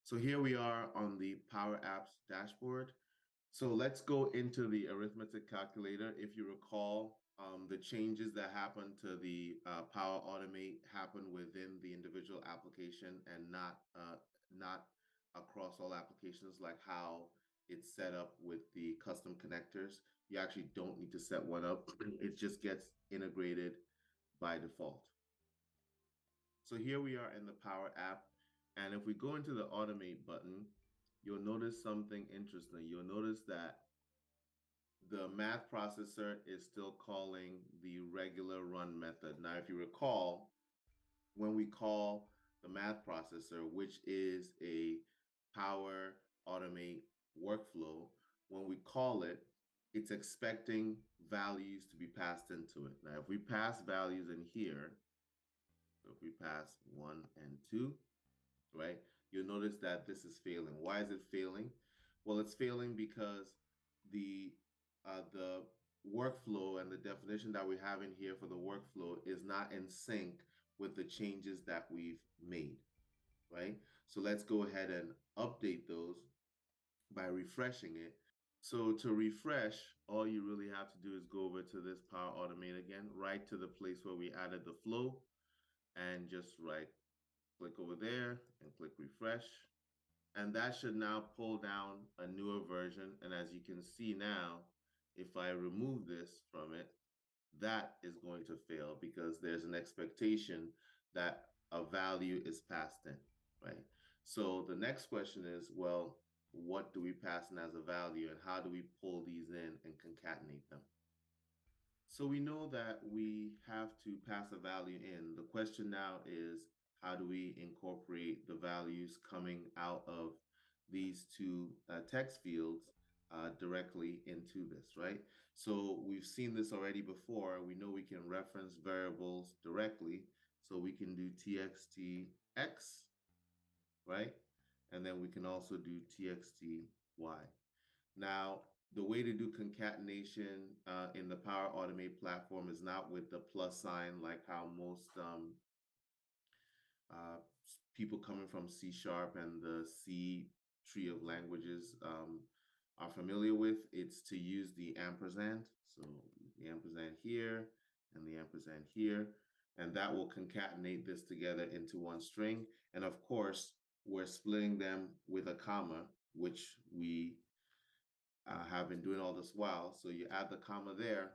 So here we are on the Power Apps dashboard. So let's go into the arithmetic calculator. If you recall, the changes that happen to the Power Automate happen within the individual application and not across all applications, like how it's set up with the custom connectors. You actually don't need to set one up. It just gets integrated by default. So here we are in the Power App. And if we go into the Automate button, you'll notice something interesting. You'll notice that the math processor is still calling the regular run method. Now, if you recall, when we call the math processor, which is a Power Automate workflow, when we call it, it's expecting values to be passed into it. Now, if we pass values in here, so if we pass 1 and 2, right, you'll notice that this is failing. Why is it failing? Well, it's failing because the the workflow and the definition that we have in here for the workflow is not in sync with the changes that we've made, right? So let's go ahead and update those by refreshing it. So to refresh, all you really have to do is go over to this Power Automate again, right to the place where we added the flow, and just click over there and click refresh. And that should now pull down a newer version. And as you can see now, if I remove this from it, that is going to fail because there's an expectation that a value is passed in, right? So the next question is, well, what do we pass in as a value and how do we pull these in and concatenate them? So we know that we have to pass a value in. The question now is, how do we incorporate the values coming out of these two text fields directly into this, right? So we've seen this already before. We know we can reference variables directly. So we can do txtx, right? And then we can also do txty. Now, the way to do concatenation in the Power Automate platform is not with the plus sign, like how most uh, people coming from C# and the C tree of languages are familiar with. It's to use the ampersand. So the ampersand here and the ampersand here, and that will concatenate this together into one string. And of course, we're splitting them with a comma, which we have been doing all this while. So you add the comma there.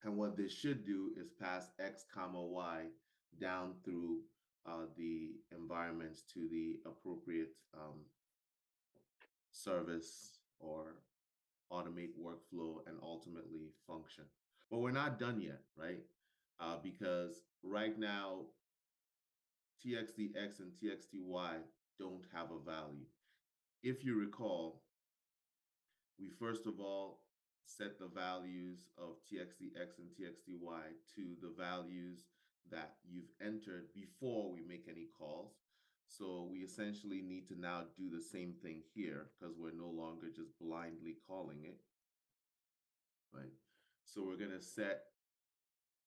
And what this should do is pass x comma y down through the environments to the appropriate service or automate workflow and ultimately function. But we're not done yet, right? Because right now, txtx and txty don't have a value. If you recall, we first of all set the values of txtx and txty to the values that you've entered before we make any calls. So we essentially need to now do the same thing here because we're no longer just blindly calling it, right? So we're going to set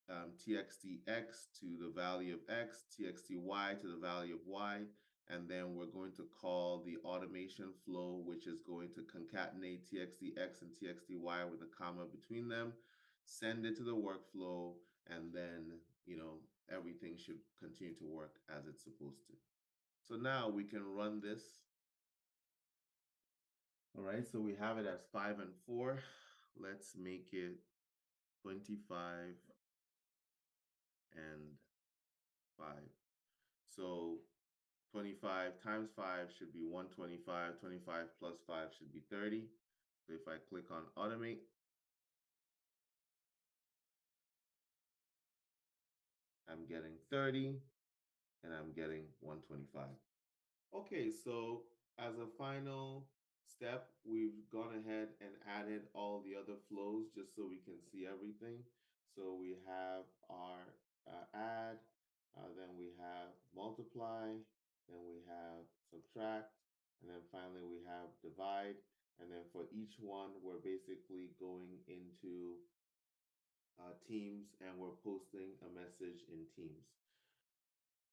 txtx to the value of x, txty to the value of y, and then we're going to call the automation flow, which is going to concatenate txtx and txty with a comma between them, send it to the workflow, and then, everything should continue to work as it's supposed to. So now we can run this. All right, so we have it as 5 and 4. Let's make it 25 and 5. So 25 times 5 should be 125. 25 plus 5 should be 30. So if I click on Automate, I'm getting 30 and I'm getting 125. Okay, so as a final step, we've gone ahead and added all the other flows just so we can see everything. So we have our add, then we have multiply, then we have subtract, and then finally we have divide. And then for each one, we're basically going into Teams and we're posting a message in Teams.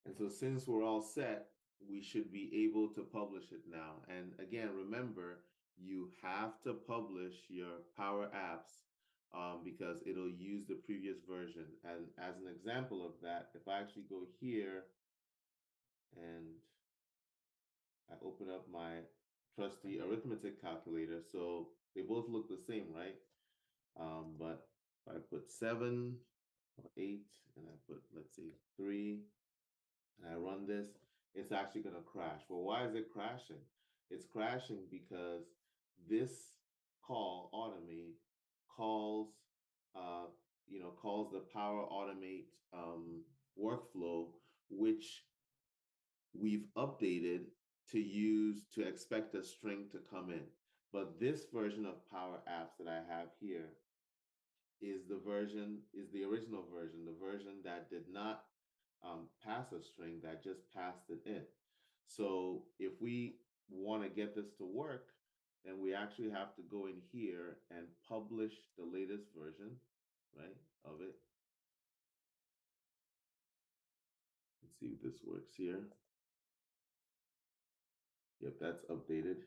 And so since we're all set, we should be able to publish it now. And again, remember, you have to publish your Power Apps because it'll use the previous version. And as an example of that, if I actually go here and I open up my trusty arithmetic calculator, so they both look the same, right? But if I put 7 or 8 and I put, let's see, 3, and I run this, it's actually going to crash. Well, why is it crashing? It's crashing because this call automate calls, uh, calls the Power Automate workflow, which we've updated to use to expect a string to come in. But this version of Power Apps that I have here is the original version, the version that did not pass a string, that just passed it in. So if we want to get this to work, then we actually have to go in here and publish the latest version, right, of it. Let's see if this works here. Yep, that's updated.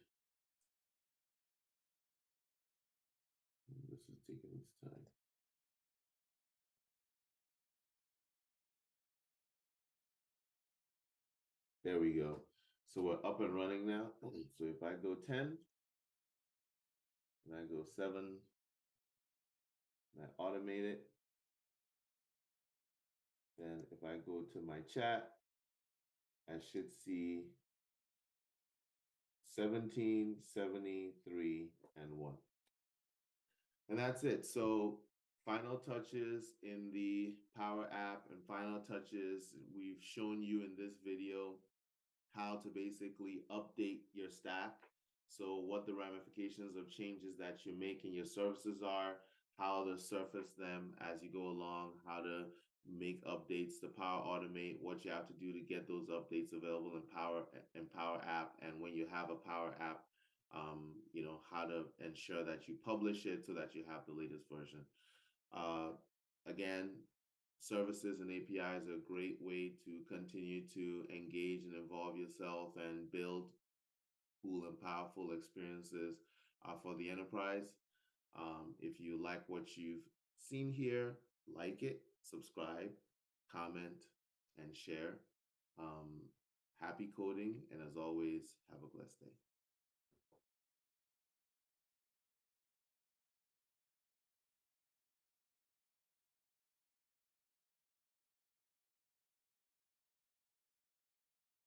This is taking its time. There we go. So we're up and running now. So if I go 10, and I go 7, and I automate it, then if I go to my chat, I should see 17, 73, and 1. And that's it. So final touches in the Power App and final touches, we've shown you in this video how to basically update your stack. So what the ramifications of changes that you make in your services are, how to surface them as you go along, how to make updates to Power Automate, what you have to do to get those updates available in Power App, and when you have a Power App, how to ensure that you publish it so that you have the latest version. Again, services and APIs are a great way to continue to engage and involve yourself and build cool and powerful experiences for the enterprise. If you like what you've seen here, like it, subscribe, comment, and share. Happy coding, and as always, have a blessed day.